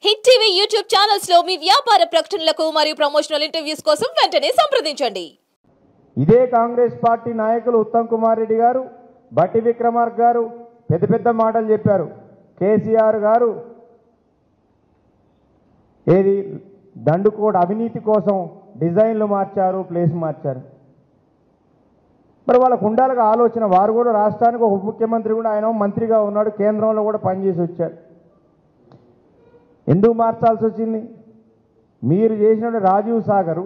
Hit TV YouTube channels లో మీ వ్యాపార ప్రకటనలకు మరియు ప్రమోషనల్ ఇంటర్వ్యూస్ కోసం వెంటనే సంప్రదించండి. ఇదే కాంగ్రెస్ పార్టీ నాయకులు ఉత్తమ్ కుమార్ రెడ్డి గారు, బట్టి విక్రమార్క గారు పెద్ద పెద్ద మాటలు చెప్పారు. కేసీఆర్ గారు ఏది దండుకోడ్ అవినీతి కోసం డిజైన్లు మార్చారు, ప్లేస్ మార్చారు. మరి వాళ్ళకు ఉండాలిగా ఆలోచన. వారు కూడా రాష్ట్రానికి ఒక ఉప ముఖ్యమంత్రి కూడా, ఆయన మంత్రిగా ఉన్నాడు, కేంద్రంలో కూడా పనిచేసి వచ్చాడు. ఎందుకు మార్చాల్సి వచ్చింది? మీరు చేసిన రాజీవ్ సాగరు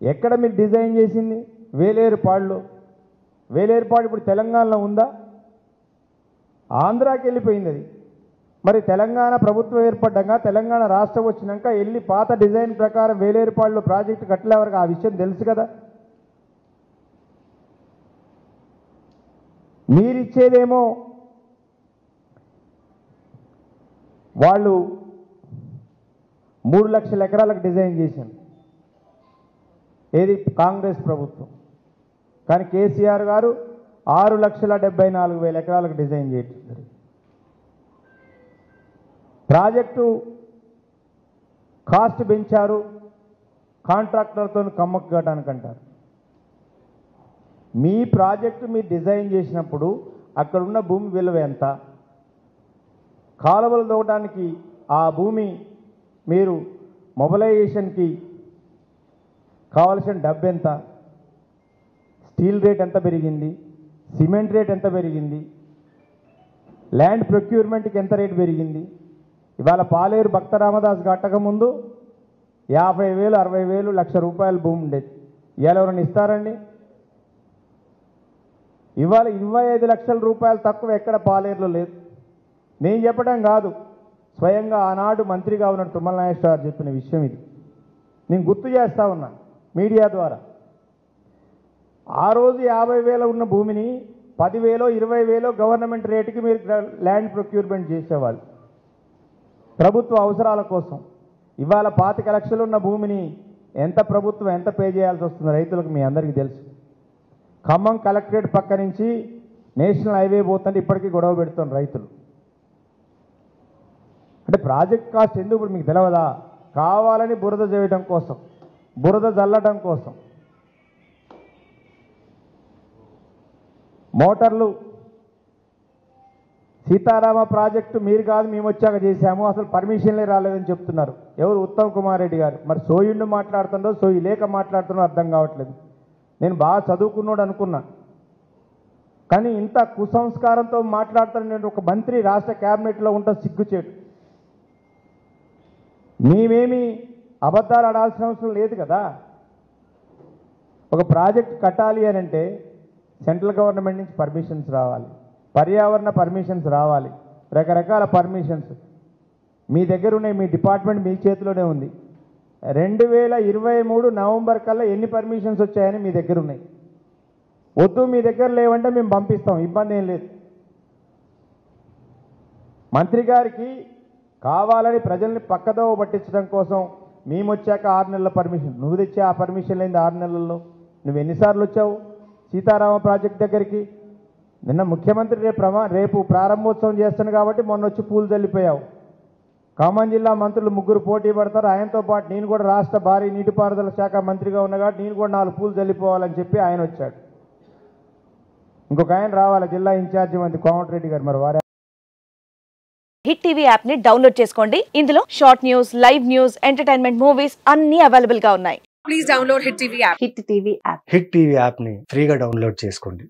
ఎక్కడ మీరు డిజైన్ చేసింది? వేలేరుపాడులో. వేలేరుపాడు ఇప్పుడు తెలంగాణలో ఉందా? ఆంధ్రాకి వెళ్ళిపోయింది అది. మరి తెలంగాణ ప్రభుత్వం ఏర్పడ్డాక, తెలంగాణ రాష్ట్రం వచ్చినాక వెళ్ళి పాత డిజైన్ ప్రకారం వేలేరుపాడులో ప్రాజెక్టు కట్టలే వరకు ఆ విషయం తెలుసు కదా. మీరిచ్చేదేమో వాళ్ళు 3 లక్షల ఎకరాలకు డిజైన్ చేశారు, ఏది కాంగ్రెస్ ప్రభుత్వం. కానీ కేసీఆర్ గారు 6,74,000 ఎకరాలకు డిజైన్ చేశారు. ప్రాజెక్టు కాస్ట్ పెంచారు, కాంట్రాక్టర్తో కమ్మక్కు కట్టడానికి అంటారు. మీ ప్రాజెక్టు మీరు డిజైన్ చేసినప్పుడు అక్కడున్న భూమి విలువ ఎంత? కాలువలు తవ్వడానికి ఆ భూమి మీరు మొబిలైజేషన్కి కావలసిన డబ్బు ఎంత? స్టీల్ రేట్ ఎంత పెరిగింది? సిమెంట్ రేట్ ఎంత పెరిగింది? ల్యాండ్ ప్రొక్యూర్మెంట్కి ఎంత రేటు పెరిగింది? ఇవాళ పాలేరు భక్త రామదాస్ కట్టక ముందు 50,000, 60,000, ₹1,00,000 భూమి ఉండేది. ఇవాళ ఎవరైనా ఇస్తారండి? ఇవాళ 25 లక్షల రూపాయలు తక్కువ ఎక్కడ పాలేరులో లేదు. నేను చెప్పడం కాదు, స్వయంగా ఆనాడు మంత్రిగా ఉన్న తుమ్మల నాగేశ్వర గారు చెప్పిన విషయం ఇది. నేను గుర్తు చేస్తా ఉన్నా మీడియా ద్వారా. ఆ రోజు 50,000 ఉన్న భూమిని 10,000, 20,000 గవర్నమెంట్ రేటుకి మీరు ల్యాండ్ ప్రొక్యూర్మెంట్ చేసేవాళ్ళు ప్రభుత్వ అవసరాల కోసం. ఇవాళ 25 లక్షలు ఉన్న భూమిని ప్రభుత్వం ఎంత పే చేయాల్సి వస్తుంది రైతులకు మీ అందరికీ తెలుసు. ఖమ్మం కలెక్టరేట్ పక్క నుంచి నేషనల్ హైవే పోతుంటే ఇప్పటికీ గొడవ పెడుతున్నారు రైతులు. అంటే ప్రాజెక్ట్ కాస్ట్ ఎందుకు ఇప్పుడు మీకు తెలియదా? కావాలని బురద చేయడం కోసం, బురద జల్లడం కోసం. మోటార్లు సీతారామ ప్రాజెక్టు మీరు కాదు మేము వచ్చాక చేశాము, అసలు పర్మిషన్లే రాలేదని చెప్తున్నారు. ఎవరు? ఉత్తమ్ కుమార్ రెడ్డి గారు. మరి సోయుండు మాట్లాడుతుండో సోయి లేక మాట్లాడుతుండో అర్థం కావట్లేదు. నేను బాగా చదువుకున్నాడు అనుకున్నా, కానీ ఇంత కుసంస్కారంతో మాట్లాడుతాను నేను ఒక మంత్రి రాష్ట్ర క్యాబినెట్లో ఉంటా సిగ్గుచేటు. మేమేమి అబద్ధాలు ఆడాల్సిన అవసరం లేదు కదా. ఒక ప్రాజెక్ట్ కట్టాలి అని అంటే సెంట్రల్ గవర్నమెంట్ నుంచి పర్మిషన్స్ రావాలి, పర్యావరణ పర్మిషన్స్ రావాలి, రకరకాల పర్మిషన్స్ మీ దగ్గర ఉన్నాయి. మీ డిపార్ట్మెంట్ మీ చేతిలోనే ఉంది. 2023 నవంబర్ కల్లా ఎన్ని పర్మిషన్స్ వచ్చాయని మీ దగ్గర ఉన్నాయి. వద్దు మీ దగ్గర లేవంటే మేము పంపిస్తాం, ఇబ్బంది ఏం లేదు. మంత్రి గారికి కావాలని ప్రజల్ని పక్కదోవ పట్టించడం కోసం మేము వచ్చాక 6 నెలల పర్మిషన్. నువ్వు తెచ్చే ఆ పర్మిషన్ లేని 6 నెలల్లో నువ్వు ఎన్నిసార్లు వచ్చావు సీతారామ ప్రాజెక్ట్ దగ్గరికి? నిన్న ముఖ్యమంత్రి రేపు ప్రారంభోత్సవం చేస్తాను కాబట్టి మొన్న వచ్చి పూలు చల్లిపోయావు. ఖమ్మం జిల్లా మంత్రులు 3 పోటీ పడతారు. ఆయనతో పాటు నేను కూడా రాష్ట్ర భారీ నీటిపారుదల శాఖ మంత్రిగా ఉన్నా కాబట్టి నేను కూడా 4 పూలు చల్లిపోవాలని చెప్పి ఆయన వచ్చాడు. ఇంకొక ఆయన రావాలి, జిల్లా ఇన్ఛార్జి మంత్రి కోమటిరెడ్డి గారు. మరి వారే హిట్ టీవీ యాప్ ని డౌన్లోడ్ చేసుకోండి. ఇందులో short news, live news, entertainment movies అన్ని అవైలబుల్ గా ఉన్నాయి. Please download Hit TV app. Hit TV app hit TV యాప్ని ఫ్రీగా డౌన్లోడ్ చేసుకోండి.